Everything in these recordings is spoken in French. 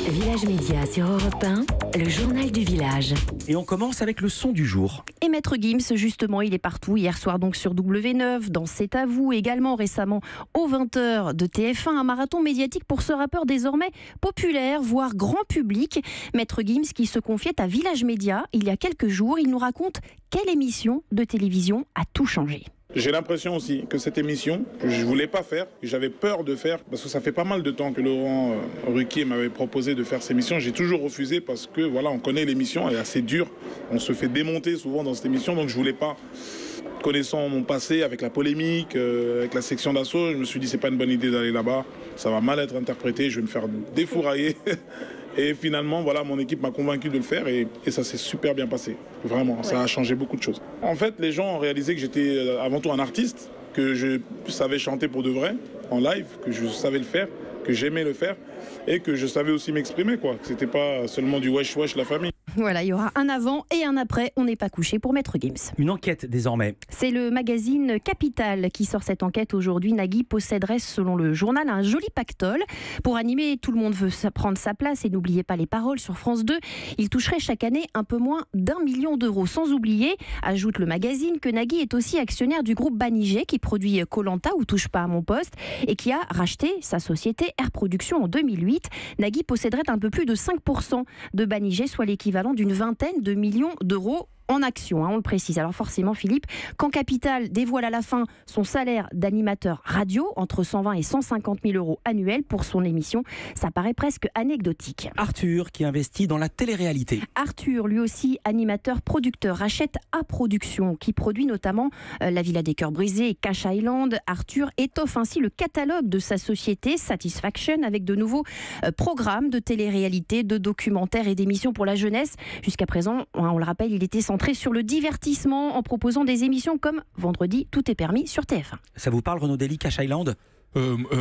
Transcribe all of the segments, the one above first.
Village Média sur Europe 1, le journal du village. Et on commence avec le son du jour. Et Maître Gims, justement, il est partout. Hier soir donc sur W9, dans C'est à vous, également récemment aux 20h de TF1, un marathon médiatique pour ce rappeur désormais populaire, voire grand public. Maître Gims qui se confiait à Village Média il y a quelques jours. Il nous raconte quelle émission de télévision a tout changé. J'ai l'impression aussi que cette émission, je ne voulais pas faire, que j'avais peur de faire, parce que ça fait pas mal de temps que Laurent Ruquier m'avait proposé de faire cette émission. J'ai toujours refusé parce que voilà, on connaît l'émission, elle est assez dure, on se fait démonter souvent dans cette émission, donc je voulais pas. Connaissant mon passé avec la polémique, avec la section d'assaut, je me suis dit c'est pas une bonne idée d'aller là-bas, ça va mal être interprété, je vais me faire défourailler. Et finalement, voilà, mon équipe m'a convaincu de le faire et ça s'est super bien passé. Vraiment, ça a changé beaucoup de choses. En fait, les gens ont réalisé que j'étais avant tout un artiste, que je savais chanter pour de vrai, en live, que je savais le faire, que j'aimais le faire et que je savais aussi m'exprimer, quoi. Que c'était pas seulement du wesh wesh la famille. Voilà, il y aura un avant et un après. On n'est pas couché pour Maître Gims. Une enquête désormais. C'est le magazine Capital qui sort cette enquête aujourd'hui. Nagui posséderait, selon le journal, un joli pactole. Pour animer, tout le monde veut prendre sa place. Et n'oubliez pas les paroles sur France 2. Il toucherait chaque année un peu moins d'1 million d'euros. Sans oublier, ajoute le magazine, que Nagui est aussi actionnaire du groupe Banijé qui produit Koh-Lanta ou Touche pas à mon poste et qui a racheté sa société Air Production en 2008. Nagui posséderait un peu plus de 5% de Banijé, soit l'équivalent d'une vingtaine de millions d'euros en action, on le précise. Alors forcément, Philippe, quand Capital dévoile à la fin son salaire d'animateur radio, entre 120 et 150 000 euros annuels pour son émission, ça paraît presque anecdotique. Arthur, qui investit dans la télé-réalité. Arthur, lui aussi animateur, producteur, rachète A Production, qui produit notamment La Villa des Cœurs Brisés et Cash Island. Arthur étoffe ainsi le catalogue de sa société Satisfaction avec de nouveaux programmes de télé-réalité, de documentaires et d'émissions pour la jeunesse. Jusqu'à présent, on le rappelle, il était centré sur le divertissement en proposant des émissions comme Vendredi, tout est permis sur TF1. Ça vous parle, Renaud Dely, Cash Island ?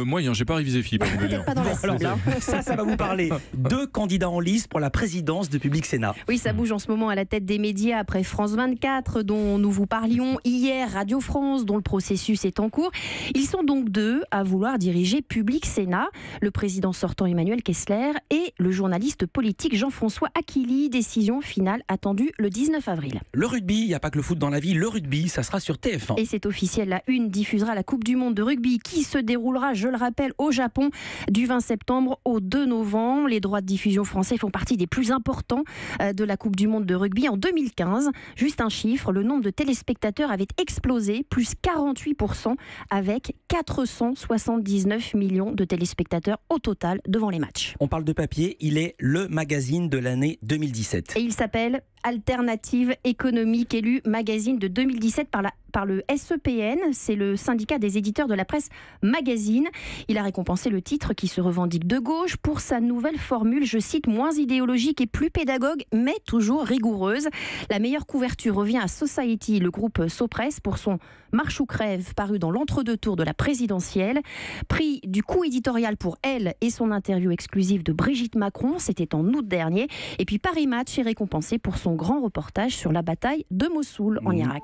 Moyen, j'ai pas révisé Philippe. Peut-être pas dans la cible. Alors, ça va vous parler. 2 candidats en lice pour la présidence de Public Sénat. Oui, ça bouge en ce moment à la tête des médias après France 24, dont nous vous parlions hier, Radio France, dont le processus est en cours. Ils sont donc 2 à vouloir diriger Public Sénat, le président sortant Emmanuel Kessler et le journaliste politique Jean-François Aquili. Décision finale attendue le 19 avril. Le rugby, il n'y a pas que le foot dans la vie, le rugby, ça sera sur TF1. Et c'est officiel, la Une diffusera la Coupe du Monde de rugby qui se déroulera, je le rappelle, au Japon du 20 septembre au 2 novembre. Les droits de diffusion français font partie des plus importants de la Coupe du Monde de rugby. En 2015, juste un chiffre, le nombre de téléspectateurs avait explosé, plus 48%, avec 479 millions de téléspectateurs au total devant les matchs. On parle de papier, il est le magazine de l'année 2017. Et il s'appelle Alternative économique, élu magazine de 2017 par le SEPN, c'est le syndicat des éditeurs de la presse magazine. Il a récompensé le titre qui se revendique de gauche pour sa nouvelle formule, je cite, moins idéologique et plus pédagogue, mais toujours rigoureuse. La meilleure couverture revient à Society, le groupe Sopress, pour son Marche ou crève, paru dans l'entre-deux tours de la présidentielle. Prix du coup éditorial pour elle et son interview exclusive de Brigitte Macron, c'était en août dernier. Et puis Paris Match est récompensé pour son grand reportage sur la bataille de Mossoul en Irak.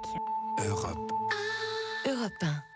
Europe 1.